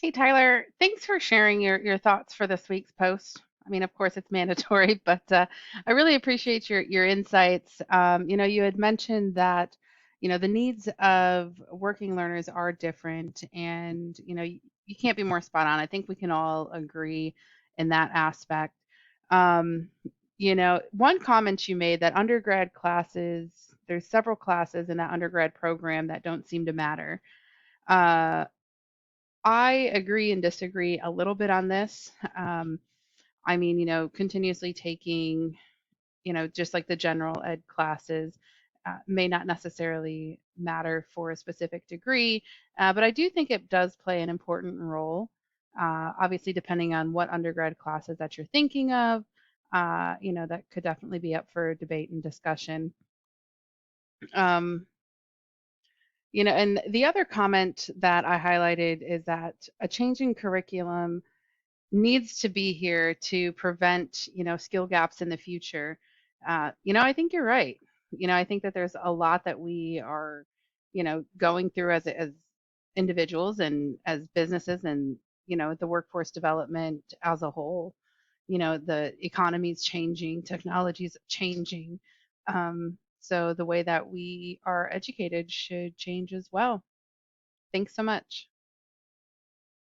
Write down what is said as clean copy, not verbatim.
Hey Tyler, thanks for sharing your thoughts for this week's post. I mean, of course, it's mandatory, but I really appreciate your insights. You had mentioned that, the needs of working learners are different, and you can't be more spot on. I think we can all agree in that aspect. Um, one comment you made that undergrad classes, there's several classes in that undergrad program that don't seem to matter. Uh, I agree and disagree a little bit on this. I mean, continuously taking, just like the general ed classes may not necessarily matter for a specific degree, but I do think it does play an important role. Obviously, depending on what undergrad classes that you're thinking of, that could definitely be up for debate and discussion. Um, and the other comment that I highlighted is that a changing curriculum needs to be here to prevent, skill gaps in the future. I think you're right. I think that there's a lot that we are, going through as individuals and as businesses and, the workforce development as a whole. The economy's changing, technology's changing. So the way that we are educated should change as well. Thanks so much.